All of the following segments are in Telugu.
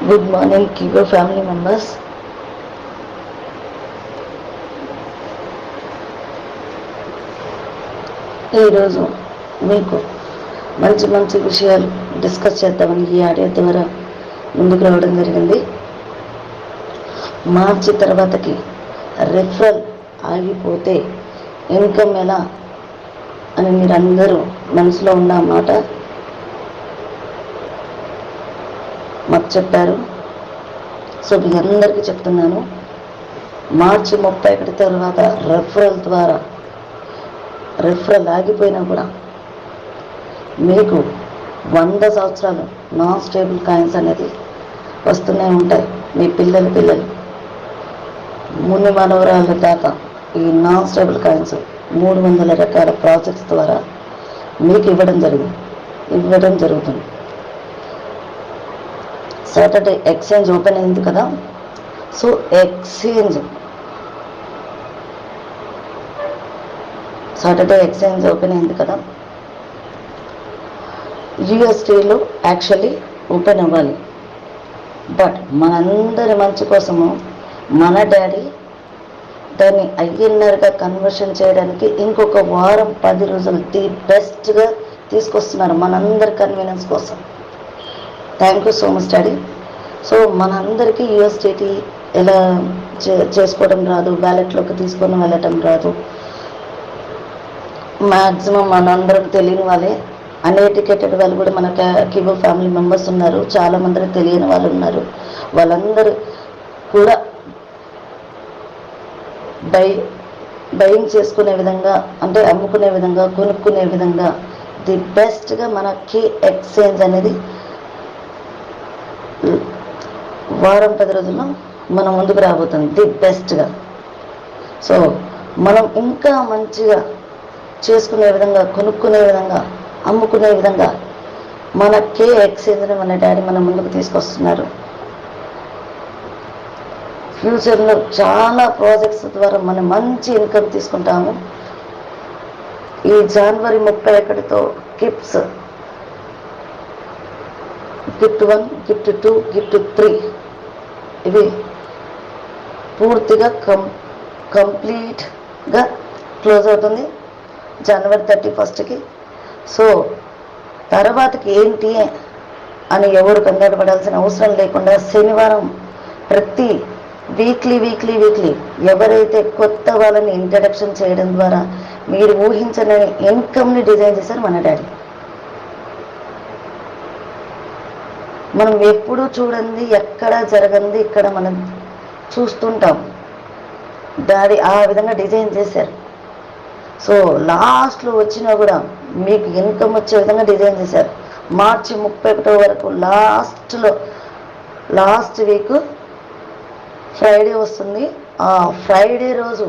గుడ్ మార్నింగ్ కివో ఫ్యామిలీ మెంబర్స్. ఈరోజు మీకు మంచి మంచి విషయాలు డిస్కస్ చేద్దామని ఈ ఆడియో ద్వారా ముందుకు రావడం జరిగింది. మార్చి తర్వాతకి రెఫరల్ ఆగిపోతే ఇన్కమ్ ఎలా అని మీరందరూ మనసులో ఉన్న మాట మాకు చెప్పారు. సో మీ అందరికీ చెప్తున్నాను, మార్చి 31 తర్వాత రెఫరల్ ఆగిపోయినా కూడా మీకు 100 సంవత్సరాలు నాన్ స్టేబుల్ కాయిన్స్ అనేది వస్తూనే ఉంటాయి. మీ పిల్లలు ముని మనవరాల దాకా ఈ నాన్ స్టేబుల్ కాయిన్స్ 300 రకాల ప్రాజెక్ట్స్ ద్వారా మీకు ఇవ్వడం జరుగుతుంది. సాటర్డే ఎక్స్చేంజ్ ఓపెన్ అయింది కదా. సో సాటర్డే ఎక్స్చేంజ్ ఓపెన్ అయింది కదా. యూఎస్టీలో యాక్చువల్లీ ఓపెన్ అవ్వాలి, బట్ మనందరి మంచి కోసము మన డాడీ దాన్ని ఐఎన్ఆర్గా కన్వర్షన్ చేయడానికి ఇంకొక వారం 10 రోజులు ది బెస్ట్గా తీసుకొస్తున్నారు మనందరి కన్వీనియన్స్ కోసం. Thank you so much daddy. So మనందరికీ యూఎస్డిటీ ఎలా చేసుకోవడం రాదు, వ్యాలెట్లోకి తీసుకొని వెళ్ళటం రాదు. మ్యాక్సిమం మనందరం తెలియని వాళ్ళే, అన్ఎడ్యుకేటెడ్ వాళ్ళు కూడా మన కివో ఫ్యామిలీ మెంబర్స్ ఉన్నారు. చాలామంది తెలియని వాళ్ళు ఉన్నారు. వాళ్ళందరూ కూడా బయింగ్ చేసుకునే విధంగా, అంటే అమ్ముకునే విధంగా, కొనుక్కునే విధంగా ది బెస్ట్గా మన కి ఎక్స్చేంజ్ అనేది వారం 10 రోజుల్లో మనం ముందుకు రాబోతుంది ది బెస్ట్గా. సో మనం ఇంకా మంచిగా చేసుకునే విధంగా, కొనుక్కునే విధంగా, అమ్ముకునే విధంగా మన కే ఎక్స్చేంజ్ని మన డాడీ మన ముందుకు తీసుకొస్తున్నారు. ఫ్యూచర్లో చాలా ప్రాజెక్ట్స్ ద్వారా మనం మంచి ఇన్కమ్ తీసుకుంటాము. ఈ జనవరి 31తో గిఫ్ట్స్, గిఫ్ట్ 1, గిఫ్ట్ 2, గిఫ్ట్ 3 ఇవి పూర్తిగా కంప్లీట్గా క్లోజ్ అవుతుంది జనవరి 31కి. సో తర్వాతకి ఏంటి అని ఎవరు కంగారు పడాల్సిన అవసరం లేకుండా శనివారం ప్రతి వీక్లీ ఎవరైతే కొత్త వాళ్ళని ఇంట్రడక్షన్ చేయడం ద్వారా మీరు ఊహించని ఇన్కమ్ని డిజైన్ చేశారు మన డాడీ. మనం ఎప్పుడూ చూడండి, ఎక్కడ జరగంది ఇక్కడ మనం చూస్తుంటాం. డాడీ ఆ విధంగా డిజైన్ చేశారు. సో లాస్ట్లో వచ్చినా కూడా మీకు ఇన్కమ్ వచ్చే విధంగా డిజైన్ చేశారు. మార్చి 31 వరకు లాస్ట్ వీక్ ఫ్రైడే వస్తుంది. ఆ ఫ్రైడే రోజు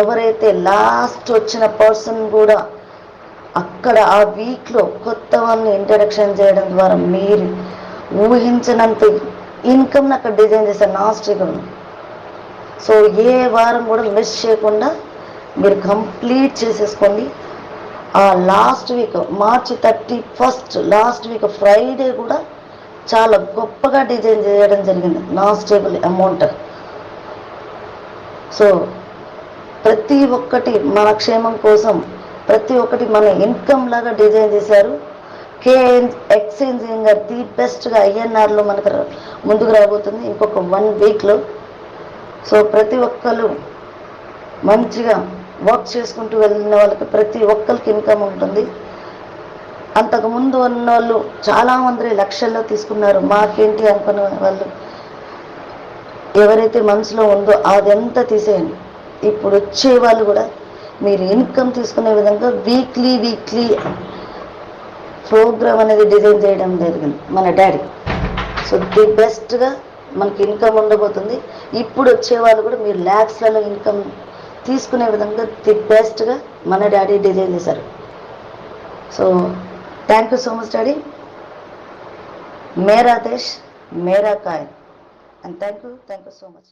ఎవరైతే లాస్ట్ వచ్చిన పర్సన్ కూడా అక్కడ ఆ వీక్లో కొత్త వాళ్ళని ఇంట్రడక్షన్ చేయడం ద్వారా మీరు ఊహించినంత ఇన్కమ్ని అక్కడ డిజైన్ చేశారు లాస్ట్ వీక్. సో ఏ వారం కూడా మిస్ చేయకుండా మీరు కంప్లీట్ చేసేసుకోండి. ఆ లాస్ట్ వీక్ మార్చి 31 లాస్ట్ వీక్ ఫ్రైడే కూడా చాలా గొప్పగా డిజైన్ చేయడం జరిగింది నాన్ స్టేబుల్ అమౌంట్. సో ప్రతి ఒక్కటి మన క్షేమం కోసం, ప్రతి ఒక్కటి మన ఇన్కమ్ లాగా డిజైన్ చేశారు. కే ఎక్స్చేంజ్ ఇంకా ది బెస్ట్గా ఐఎన్ఆర్లో మనకు ముందుకు రాబోతుంది ఇంకొక 1 వీక్లో. సో ప్రతి ఒక్కరు మంచిగా వర్క్ చేసుకుంటూ వెళ్ళిన వాళ్ళకి ప్రతి ఒక్కరికి ఇన్కమ్ ఉంటుంది. అంతకుముందు ఉన్న వాళ్ళు చాలామంది లక్షల్లో తీసుకున్నారు. మాకేంటి అనుకునే వాళ్ళు ఎవరైతే మనసులో ఉందో అదంతా తీసేయండి. ఇప్పుడు వచ్చే వాళ్ళు కూడా మీరు ఇన్కమ్ తీసుకునే విధంగా వీక్లీ ప్రోగ్రామ్ అనేది డిజైన్ చేయడం జరిగింది మన డాడీ. సో ది బెస్ట్గా మనకి ఇన్కమ్ ఉండబోతుంది. ఇప్పుడు వచ్చేవాళ్ళు కూడా మీరు ల్యాక్స్లలో ఇన్కమ్ తీసుకునే విధంగా ది బెస్ట్గా మన డాడీ డిజైన్ చేశారు. So thank you so much daddy. Mera Desh Mera coin. And thank you so much.